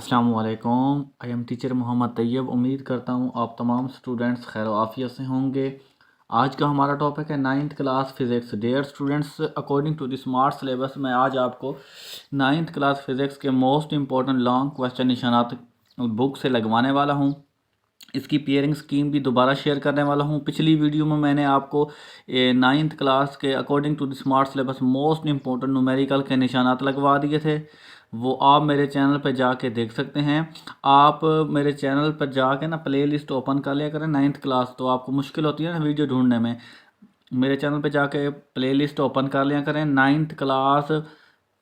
अस्सलाम वालेकुम। I am teacher Mohammad Tayyab. उम्मीद करता हूँ आप तमाम स्टूडेंट्स खैर आफियत से होंगे। आज का हमारा टॉपिक है ninth class physics. Dear students, according to the smart syllabus मैं आज आपको नाइन्थ क्लास फ़िज़िक्स के मोस्ट इंपॉर्टेंट लॉन्ग क्वेश्चन निशानात बुक से लगवाने वाला हूँ। इसकी पेयरिंग स्कीम भी दोबारा शेयर करने वाला हूँ। पिछली वीडियो में मैंने आपको नाइन्थ क्लास के according to the smart syllabus most important numerical के निशानात लगवा दिए थे। वो आप मेरे चैनल पर जाके देख सकते हैं। आप मेरे चैनल पर जाके ना प्ले लिस्ट ओपन कर लिया करें नाइन्थ क्लास, तो आपको मुश्किल होती है ना वीडियो ढूंढने में। मेरे चैनल पे जाके प्ले लिस्ट ओपन कर लिया करें। नाइन्थ क्लास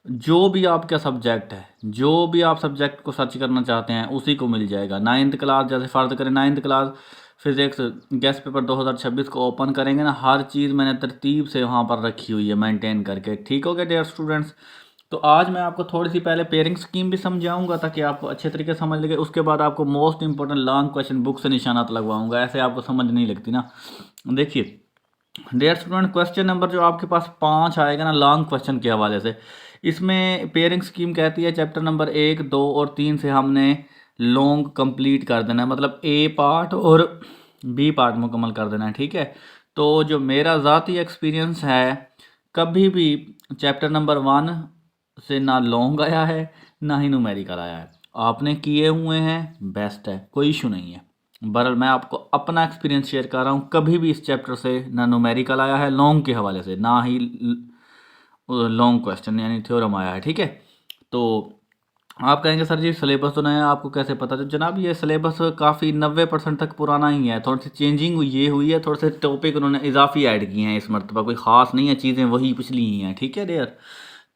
जो भी आपका सब्जेक्ट है, जो भी आप सब्जेक्ट को सर्च करना चाहते हैं उसी को मिल जाएगा। नाइन्थ क्लास जैसे फ़र्ज़ करें ninth class physics guest paper 2026 को ओपन करेंगे ना, हर चीज़ मैंने तरतीब से वहाँ पर रखी हुई है मेंटेन करके। ठीक हो गया डियर स्टूडेंट्स। तो आज मैं आपको थोड़ी सी पहले पेयरिंग स्कीम भी समझाऊंगा ताकि आपको अच्छे तरीके से समझ लगे। उसके बाद आपको most important long question book से निशानात लगवाऊंगा, ऐसे आपको समझ नहीं लगती ना। देखिए डियर स्टूडेंट, क्वेश्चन नंबर जो आपके पास 5 आएगा ना लॉन्ग क्वेश्चन के हवाले से, इसमें पेयरिंग स्कीम कहती है चैप्टर नंबर 1, 2 और 3 से हमने लॉन्ग कंप्लीट कर देना है, मतलब ए पार्ट और बी पार्ट मुकम्मल कर देना है। ठीक है, तो जो मेरा ज़ाती एक्सपीरियंस है, कभी भी चैप्टर नंबर 1 से ना लॉन्ग आया है ना ही न्यूमेरिकल आया है। आपने किए हुए हैं, बेस्ट है, कोई इशू नहीं है। बहरहाल मैं आपको अपना एक्सपीरियंस शेयर कर रहा हूँ। कभी भी इस चैप्टर से ना न्यूमेरिकल आया है लॉन्ग के हवाले से, ना ही लॉन्ग क्वेश्चन यानी थ्योरम आया है। ठीक है, तो आप कहेंगे सर जी सिलेबस तो नया, आपको कैसे पता? तो जनाब ये सिलेबस काफ़ी 90% तक पुराना ही है। थोड़ी सी चेंजिंग ये हुई है, थोड़े से टॉपिक उन्होंने इजाफी ऐड किए हैं इस मरतबा, कोई ख़ास नहीं है, चीज़ें वही पिछली ही हैं। ठीक है डियर,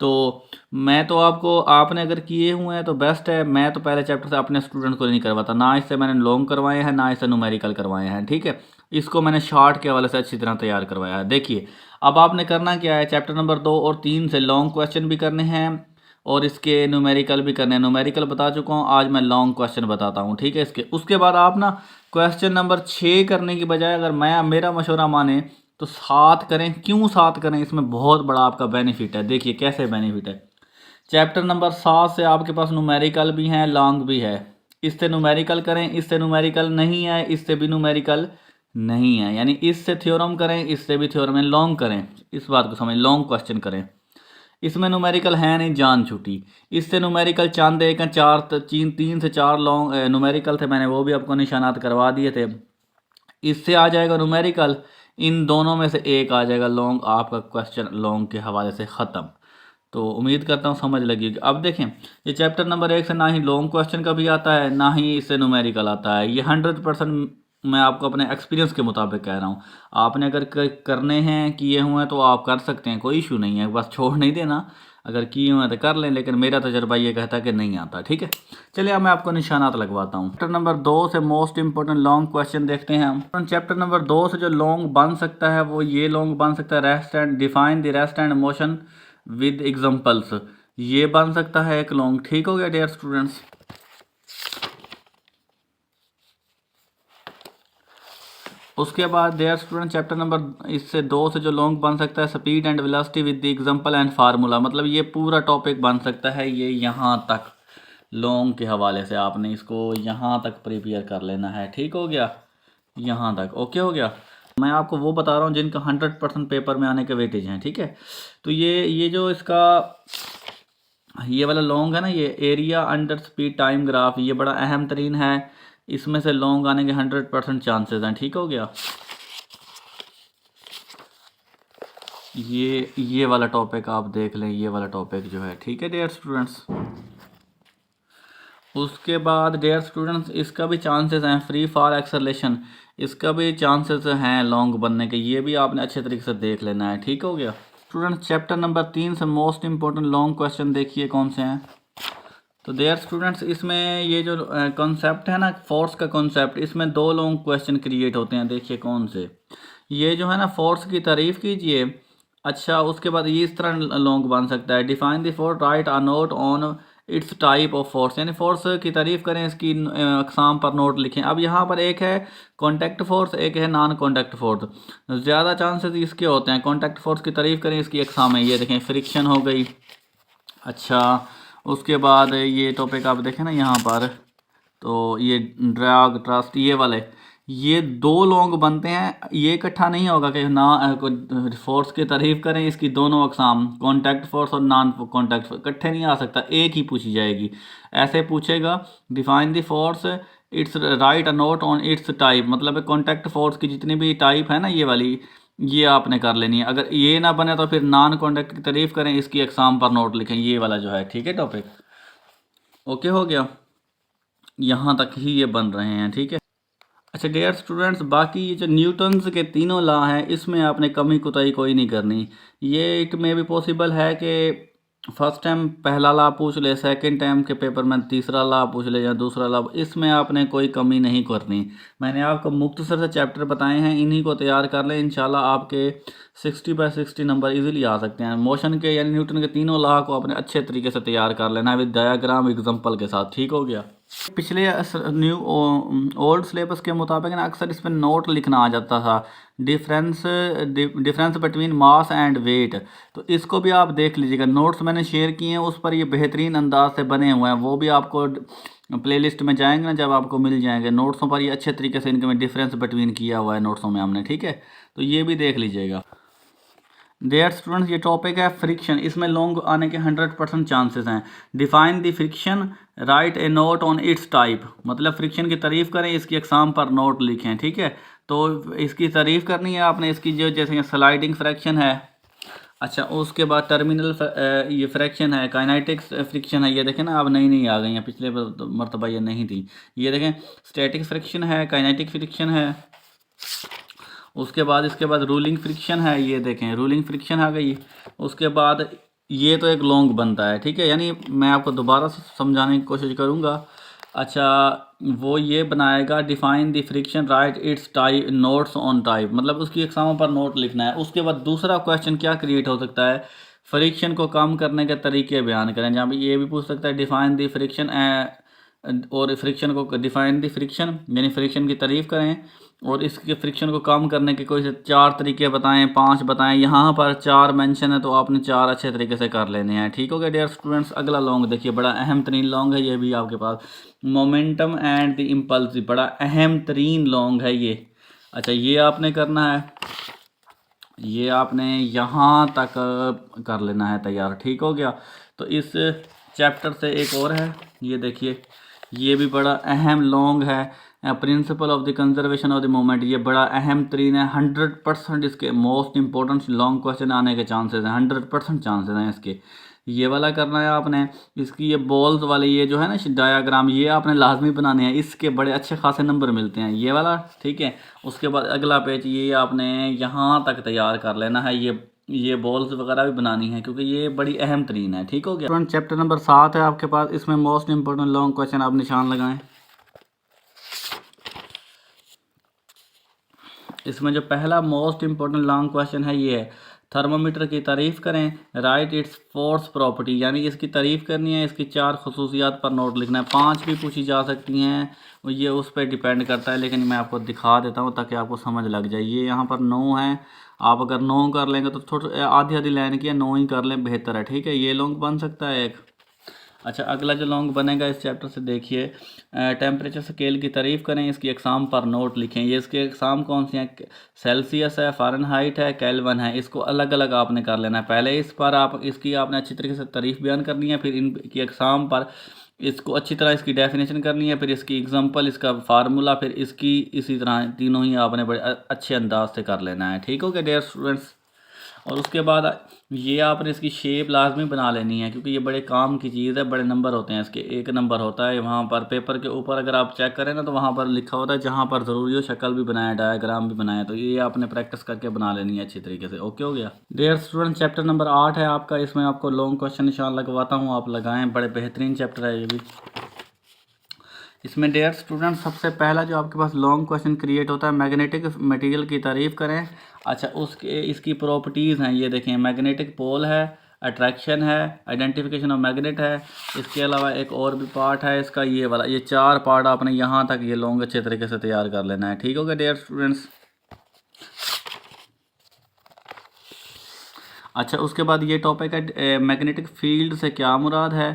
तो मैं तो आपको, आपने अगर किए हुए हैं तो बेस्ट है। मैं तो पहले चैप्टर से अपने स्टूडेंट को नहीं करवाता, ना इससे मैंने लॉन्ग करवाए हैं ना इससे न्यूमेरिकल करवाए हैं। ठीक है, इसको मैंने शॉर्ट के हवाले से अच्छी तरह तैयार करवाया है। देखिए अब आपने करना क्या है, चैप्टर नंबर 2 और 3 से लॉन्ग क्वेश्चन भी करने हैं और इसके न्यूमेरिकल भी करने हैं। न्यूमेरिकल बता चुका हूँ, आज मैं लॉन्ग क्वेश्चन बताता हूँ। ठीक है, इसके उसके बाद आप ना क्वेश्चन नंबर 6 करने की बजाय अगर मैं मेरा मशवरा माने तो 7 करें। क्यों 7 करें? इसमें बहुत बड़ा आपका बेनिफिट है। देखिए कैसे बेनिफिट है। चैप्टर नंबर 7 से आपके पास न्यूमेरिकल भी हैं, लॉन्ग भी है। इससे न्यूमेरिकल करें, इससे न्यूमेरिकल नहीं है, इससे भी न्यूमेरिकल नहीं है, यानी इससे थ्योरम करें, इससे भी थ्योरम है। लॉन्ग करें, इस बात को समझ, लॉन्ग क्वेश्चन करें। इसमें न्यूमेरिकल है नहीं, जान छूटी। इससे न्यूमेरिकल चंद एक हैं, 3 से 4 लॉन्ग न्यूमेरिकल थे, मैंने वो भी आपको निशानात करवा दिए थे। इससे आ जाएगा न्यूमेरिकल, इन दोनों में से एक आ जाएगा लॉन्ग। आपका क्वेश्चन लॉन्ग के हवाले से ख़त्म। तो उम्मीद करता हूँ समझ लगी होगी। अब देखें, ये चैप्टर नंबर 1 से ना ही लॉन्ग क्वेश्चन का भी आता है ना ही इससे न्यूमेरिकल आता है। ये 100% मैं आपको अपने एक्सपीरियंस के मुताबिक कह रहा हूँ। आपने अगर करने हैं, किए हुए हैं, तो आप कर सकते हैं, कोई इशू नहीं है, बस छोड़ नहीं देना। अगर किए हुए हैं तो कर लें, लेकिन मेरा तजर्बा ये कहता है कि नहीं आता। ठीक है, चलिए अब मैं आपको निशानात लगवाता हूँ। चैप्टर नंबर 2 से मोस्ट इंपॉर्टेंट लॉन्ग क्वेश्चन देखते हैं हम। चैप्टर नंबर 2 से जो लॉन्ग बन सकता है वो ये लॉन्ग बन सकता है, rest and define the rest and motion with examples. ये बन सकता है एक लॉन्ग। ठीक हो गया डियर स्टूडेंट्स। उसके बाद डियर स्टूडेंट चैप्टर नंबर इससे 2 से जो लॉन्ग बन सकता है, speed and velocity with the example and formula. मतलब ये पूरा टॉपिक बन सकता है, ये यहाँ तक लॉन्ग के हवाले से आपने इसको यहाँ तक प्रिपेयर कर लेना है। ठीक हो गया, यहाँ तक ओके हो गया। मैं आपको वो बता रहा हूँ जिनका 100% पेपर में आने के वेटेज हैं। ठीक है, तो ये जो इसका ये वाला लॉन्ग है ना, ये area under speed time graph, ये बड़ा अहम तरीन है। इसमें से लॉन्ग आने के 100% चांसेस हैं। ठीक हो गया, ये वाला टॉपिक आप देख लें, ये वाला टॉपिक जो है। ठीक है डियर स्टूडेंट्स, उसके बाद डियर स्टूडेंट्स इसका भी चांसेस हैं, फ्री फॉल एक्सेलरेशन, इसका भी चांसेस हैं लॉन्ग बनने के। ये भी आपने अच्छे तरीके से देख लेना है। ठीक हो गया स्टूडेंट्स। चैप्टर नंबर 3 से मोस्ट इंपॉर्टेंट लॉन्ग क्वेश्चन देखिए कौन से हैं। तो देयर स्टूडेंट्स इसमें ये जो कॉन्सेप्ट है ना, फोर्स का कॉन्सेप्ट, इसमें 2 लॉन्ग क्वेश्चन क्रिएट होते हैं। देखिए कौन से, ये जो है ना फोर्स की तारीफ कीजिए। अच्छा, उसके बाद ये इस तरह लॉन्ग बन सकता है, define the force, right a note on it's type of force, यानी फोर्स की तारीफ करें, इसकी अकसाम पर नोट लिखें। अब यहाँ पर एक है कॉन्टैक्ट फोर्स, एक है नॉन कॉन्टैक्ट फोर्स। ज़्यादा चांसेस इसके होते हैं कॉन्टैक्ट फोर्स की तारीफ करें, इसकी अकसाम है, ये देखें फ्रिक्शन हो गई। अच्छा, उसके बाद ये टॉपिक आप देखें ना यहाँ पर, तो ये ड्रग ट्रस्ट ये वाले, ये दो लॉन्ग बनते हैं, ये इकट्ठा नहीं होगा कि ना फोर्स की तारीफ करें इसकी दोनों अकसाम, कॉन्टैक्ट फोर्स और नॉन कॉन्टैक्ट फोर्स, इकट्ठे नहीं आ सकता, एक ही पूछी जाएगी। ऐसे पूछेगा define the force it's right a note on it's type, मतलब कॉन्टैक्ट फोर्स की जितनी भी टाइप है ना ये वाली, ये आपने कर लेनी है। अगर ये ना बने तो फिर नॉन कॉन्टैक्ट की तारीफ करें, इसकी अकसाम पर नोट लिखें, ये वाला जो है, ठीक है टॉपिक। ओके हो गया, यहाँ तक ही ये बन रहे हैं, ठीक है। अच्छा डियर स्टूडेंट्स, बाकी ये जो न्यूटन्स के तीनों लॉ हैं इसमें आपने कमी कुताही कोई नहीं करनी। ये इट में भी पॉसिबल है कि फर्स्ट टाइम पहला लॉ पूछ ले, सेकंड टाइम के पेपर में तीसरा लॉ पूछ ले या दूसरा लॉ, इसमें आपने कोई कमी नहीं करनी। मैंने आपको मुख्तसर से चैप्टर बताए हैं, इन्हीं को तैयार कर लें, इंशाल्लाह आपके 60/60 नंबर इजीली आ सकते हैं। मोशन के यानी न्यूटन के तीनों लॉ को आपने अच्छे तरीके से तैयार कर लेना विद डायग्राम एग्जाम्पल के साथ, ठीक हो गया। पिछले न्यू ओल्ड सिलेबस के मुताबिक ना अक्सर इसमें नोट लिखना आ जाता था, difference between mass and weight, तो इसको भी आप देख लीजिएगा। नोट्स मैंने शेयर किए हैं उस पर, ये बेहतरीन अंदाज से बने हुए हैं, वो भी आपको प्लेलिस्ट में जाएंगे ना जब आपको मिल जाएंगे, नोट्सों पर ये अच्छे तरीके से इनके में डिफरेंस बिटवीन किया हुआ है नोट्सों में हमने, ठीक है, तो ये भी देख लीजिएगा। डेयर स्टूडेंट्स, ये टॉपिक है फ्रिक्शन, इसमें लॉन्ग आने के 100% चांसेस हैं। Define the friction, right A note on it's type, मतलब फ्रिक्शन की तारीफ करें, इसकी एग्जाम पर नोट लिखें, ठीक है। तो इसकी तारीफ करनी है आपने, इसकी जो जैसे स्लाइडिंग फ्रैक्शन है, अच्छा उसके बाद टर्मिनल ये फ्रैक्शन है, काइनेटिक्स फ्रिक्शन है, ये देखें ना अब नई नई आ गई हैं, पिछले मरतबा ये नहीं थी। ये देखें स्टैटिक फ्रिक्शन है, काइनेटिक फ्रिक्शन है, उसके बाद इसके बाद रूलिंग फ्रिक्शन है, ये देखें रूलिंग फ्रिक्शन आ गई। उसके बाद ये तो एक लॉन्ग बनता है, ठीक है, यानी मैं आपको दोबारा से समझाने की कोशिश करूँगा। अच्छा वो ये बनाएगा define the friction, right it's type notes on type, मतलब उसकी एग्जामों पर नोट लिखना है। उसके बाद दूसरा क्वेश्चन क्या क्रिएट हो सकता है, फ्रिक्शन को कम करने के तरीके बयान करें, जहाँ पे ये भी पूछ सकता है डिफाइन द फ्रिक्शन, और फ्रिक्शन को डिफाइन द फ्रिक्शन यानी फ्रिक्शन की तारीफ करें, और इसके फ्रिक्शन को कम करने के कोई से 4 तरीके बताएं, 5 बताएं, यहाँ पर 4 मेंशन है तो आपने 4 अच्छे तरीके से कर लेने हैं, ठीक हो गया डियर स्टूडेंट्स। अगला लॉन्ग देखिए, बड़ा अहम तरीन लॉन्ग है ये भी आपके पास, मोमेंटम एंड द इम्पल्स, बड़ा अहम तरीन लॉन्ग है ये। अच्छा ये आपने करना है, ये आपने यहाँ तक कर लेना है तैयार, ठीक हो गया। तो इस चैप्टर से एक और है, ये देखिए, ये भी बड़ा अहम लॉन्ग है, principle of the conservation of the moment, ये बड़ा अहम तरीन है, 100% इसके मोस्ट इंपॉर्टेंट लॉन्ग क्वेश्चन आने के चांसेस हैं, 100% चांसेस हैं इसके। ये वाला करना है आपने, इसकी ये बॉल्स वाले ये जो है ना डायाग्राम, ये आपने लाजमी बनाने हैं, इसके बड़े अच्छे खासे नंबर मिलते हैं, ये वाला, ठीक है। उसके बाद अगला पेज ये आपने यहाँ तक तैयार कर लेना है, ये बॉल्स वगैरह भी बनानी है क्योंकि ये बड़ी अहम तरीन है, ठीक हो गया। फ्रेंड चैप्टर नंबर 7 है आपके पास, इसमें मोस्ट इंपॉर्टेंट लॉन्ग क्वेश्चन आप निशान लगाएं। इसमें जो पहला मोस्ट इंपॉर्टेंट लॉन्ग क्वेश्चन है ये है, थर्मामीटर की तारीफ़ करें, राइट इट्स फोर्स प्रॉपर्टी, यानी इसकी तारीफ़ करनी है, इसकी 4 खसूसियात पर नोट लिखना है। 5 भी पूछी जा सकती हैं, ये उस पर डिपेंड करता है, लेकिन मैं आपको दिखा देता हूँ ताकि आपको समझ लग जाए। ये यहाँ पर 9 है, आप अगर 9 कर लेंगे तो थोड़ा आधी आधी लाइन की है, 9 ही कर लें बेहतर है, ठीक है। ये लॉन्ग बन सकता है एक। अच्छा अगला जो लॉन्ग बनेगा इस चैप्टर से देखिए, टेम्परेचर स्केल की तारीफ़ करें, इसकी एग्ज़ाम पर नोट लिखें। ये इसके एग्ज़ाम कौन सी हैं, सेल्सियस है, फ़ारेनहाइट है, केल्विन है, इसको अलग अलग आपने कर लेना है। पहले इस पर आप इसकी आपने अच्छी तरीके से तारीफ़ बयान करनी है, फिर इनकी एग्ज़ाम पर इसको अच्छी तरह इसकी डेफिनेशन करनी है, फिर इसकी एग्जांपल, इसका फार्मूला, फिर इसकी इसी तरह तीनों ही आपने बड़े अच्छे अंदाज से कर लेना है, ठीक हो गया डियर स्टूडेंट्स। और उसके बाद ये आपने इसकी शेप लाजमी बना लेनी है क्योंकि ये बड़े काम की चीज़ है, बड़े नंबर होते हैं इसके, 1 नंबर होता है वहाँ पर पेपर के ऊपर। अगर आप चेक करें ना तो वहाँ पर लिखा होता है जहाँ पर ज़रूरी हो शक्ल भी बनाया, डायग्राम भी बनाया, तो ये आपने प्रैक्टिस करके बना लेनी है अच्छी तरीके से, ओके हो गया डियर स्टूडेंट। चैप्टर नंबर 8 है आपका, इसमें आपको लॉन्ग क्वेश्चन निशान लगवाता हूँ, आप लगाएँ, बड़े बेहतरीन चैप्टर है ये भी। इसमें डियर स्टूडेंट सबसे पहला जो आपके पास लॉन्ग क्वेश्चन क्रिएट होता है, मैग्नेटिक मटेरियल की तारीफ़ करें। अच्छा उसके इसकी प्रॉपर्टीज़ हैं, ये देखें, मैग्नेटिक पोल है, अट्रैक्शन है, आइडेंटिफिकेशन ऑफ मैग्नेट है, इसके अलावा एक और भी पार्ट है इसका, ये वाला, ये 4 पार्ट आपने यहाँ तक ये लॉन्ग अच्छे तरीके से तैयार कर लेना है, ठीक हो गया डियर स्टूडेंट्स। अच्छा उसके बाद ये टॉपिक है मैग्नेटिक फील्ड से क्या मुराद है,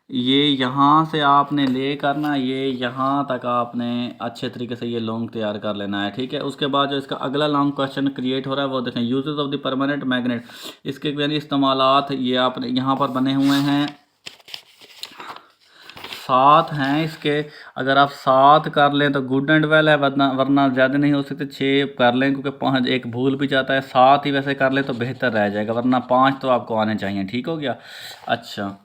ये यहाँ से आपने ले करना, ये यहाँ तक आपने अच्छे तरीके से ये लॉन्ग तैयार कर लेना है, ठीक है। उसके बाद जो इसका अगला लॉन्ग क्वेश्चन क्रिएट हो रहा है वो देखें, uses of the permanent magnet, इसके यानी इस्तेमालात ये आपने यहाँ पर बने हुए हैं, 7 हैं इसके। अगर आप 7 कर लें तो गुड एंड वेल है, वरना ज़्यादा नहीं हो सकते, 6 कर लें क्योंकि 5 एक भूल भी जाता है। 7 ही वैसे कर लें तो बेहतर रह जाएगा, वरना 5 तो आपको आने चाहिए, ठीक हो गया। अच्छा,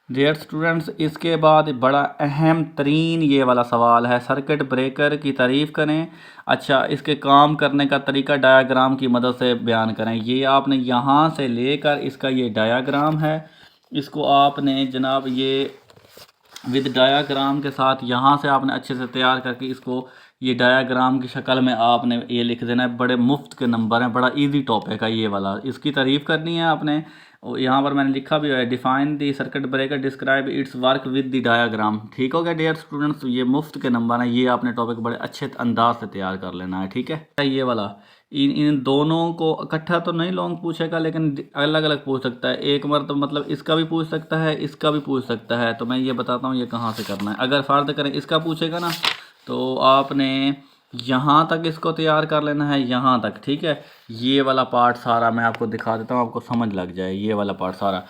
डियर स्टूडेंट्स, इसके बाद बड़ा अहम तरीन ये वाला सवाल है, सर्किट ब्रेकर की तारीफ़ करें। अच्छा, इसके काम करने का तरीका डायाग्राम की मदद से बयान करें। ये आपने यहाँ से लेकर इसका ये डायाग्राम है, इसको आपने जनाब ये विद डायाग्राम के साथ यहाँ से आपने अच्छे से तैयार करके इसको ये डायाग्राम की शक्ल में आपने ये लिख देना है। बड़े मुफ्त के नंबर हैं, बड़ा इजी टॉपिक है ये वाला, इसकी तारीफ़ करनी है आपने। यहाँ पर मैंने लिखा भी है, define the circuit breaker, describe it's work with the diagram, ठीक हो गया डियर स्टूडेंट्स। ये मुफ्त के नंबर हैं, ये आपने टॉपिक बड़े अच्छे अंदाज से तैयार कर लेना है, ठीक है। ये वाला इन दोनों को इकट्ठा तो नहीं लॉन्ग पूछेगा, लेकिन अलग अलग पूछ सकता है। एक बार तो मतलब इसका भी पूछ सकता है, इसका भी पूछ सकता है। तो मैं ये बताता हूँ ये कहाँ से करना है। अगर फ़र्ज़ करें इसका पूछेगा ना, तो आपने यहाँ तक इसको तैयार कर लेना है, यहाँ तक, ठीक है। ये वाला पार्ट सारा मैं आपको दिखा देता हूँ, आपको समझ लग जाए ये वाला पार्ट सारा।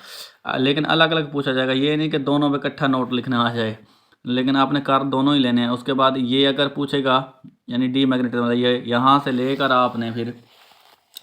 लेकिन अलग अलग पूछा जाएगा, ये नहीं कि दोनों पे इकट्ठा नोट लिखना आ जाए, लेकिन आपने कर दोनों ही लेने हैं। उसके बाद ये अगर पूछेगा यानी डी मैग्नेटिज्म मतलब ये यहाँ से लेकर आपने फिर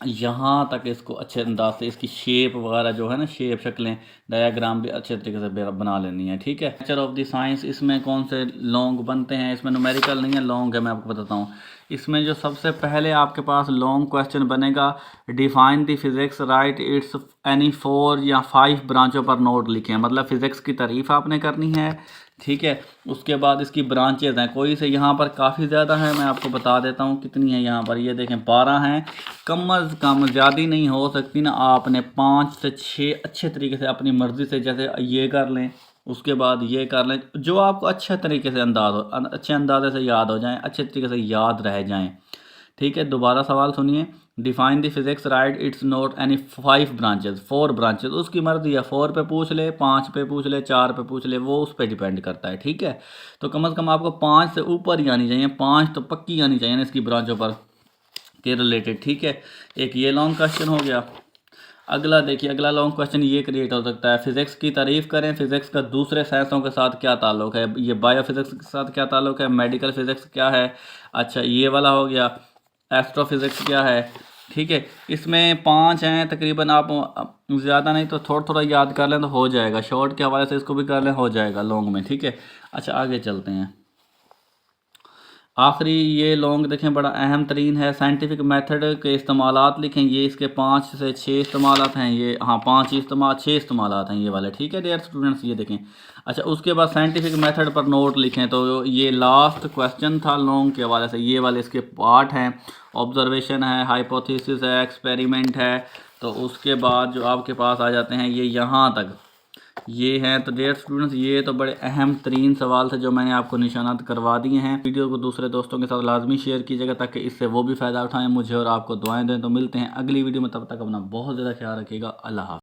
यहाँ तक इसको अच्छे अंदाज से इसकी शेप वगैरह जो है ना, शेप शक्लें डायाग्राम भी अच्छे तरीके से बना लेनी है, ठीक है। नेचर ऑफ द साइंस, इसमें कौन से लॉन्ग बनते हैं, इसमें न्यूमेरिकल नहीं है, लॉन्ग है, मैं आपको बताता हूँ। इसमें जो सबसे पहले आपके पास लॉन्ग क्वेश्चन बनेगा, define the physics, right it's any 4 या 5 ब्रांचों पर नोट लिखें, मतलब फिजिक्स की तारीफ आपने करनी है, ठीक है। उसके बाद इसकी ब्रांचेज हैं, कोई से यहाँ पर काफ़ी ज़्यादा है, मैं आपको बता देता हूँ कितनी है। यहाँ पर ये देखें 12 हैं, कम अज़ कम ज़्यादा नहीं हो सकती ना, आपने 5 से 6 अच्छे तरीके से अपनी मर्ज़ी से, जैसे ये कर लें, उसके बाद ये कर लें, जो आपको अच्छे तरीके से अंदाज हो, अच्छे अंदाजे से याद हो जाएँ, अच्छे तरीके से याद रह जाएँ, ठीक है। दोबारा सवाल सुनिए, define the physics, right it's note any 5 branches, 4 branches, उसकी मर्जी है, 4 पे पूछ ले, 5 पे पूछ ले, 4 पे पूछ ले, वो उस पर डिपेंड करता है, ठीक है। तो कम से कम आपको 5 से ऊपर ही आनी चाहिए, 5 तो पक्की आनी चाहिए ना इसकी ब्रांचों पर के रिलेटेड, ठीक है। एक ये लॉन्ग क्वेश्चन हो गया। अगला देखिए, अगला लॉन्ग क्वेश्चन ये क्रिएट हो सकता है, फिजिक्स की तारीफ करें, फिजिक्स का दूसरे साइंसों के साथ क्या ताल्लुक है, ये बायोफिजिक्स के साथ क्या ताल्लुक है, मेडिकल फिजिक्स क्या है। अच्छा, ये वाला हो गया, एस्ट्रोफिजिक्स क्या है, ठीक है। इसमें 5 हैं तकरीबन, आप ज़्यादा नहीं तो थोड़ा थोड़ा याद कर लें तो हो जाएगा, शॉर्ट के हवाले से इसको भी कर लें, हो जाएगा लॉन्ग में, ठीक है। अच्छा, आगे चलते हैं। आखिरी ये लॉन्ग देखें, बड़ा अहम तरीन है, साइंटिफिक मेथड के इस्तेमालात लिखें। ये इसके 5 से 6 इस्तेमालात हैं, ये हाँ 5 ही इस्तेमाल 6 इस्तेमालात हैं ये वाले, ठीक है डियर स्टूडेंट्स, ये देखें। अच्छा, उसके बाद साइंटिफिक मेथड पर नोट लिखें। तो ये लास्ट क्वेश्चन था लॉन्ग के हवाले से, ये वाले इसके पार्ट हैं, ऑब्जर्वेशन है, हाइपोथेसिस है, एक्सपेरिमेंट है। तो उसके बाद जो आपके पास आ जाते हैं ये यहाँ तक, ये हैं। तो डियर स्टूडेंट्स, ये तो बड़े अहम तरीन सवाल थे जो मैंने आपको निशानात करवा दिए हैं। वीडियो को दूसरे दोस्तों के साथ लाजमी शेयर कीजिएगा ताकि इससे वो भी फ़ायदा उठाएं, मुझे और आपको दुआएं दें। तो मिलते हैं अगली वीडियो में, तब तक अपना बहुत ज़्यादा ख्याल रखिएगा। अल्लाह हाफ़िज़।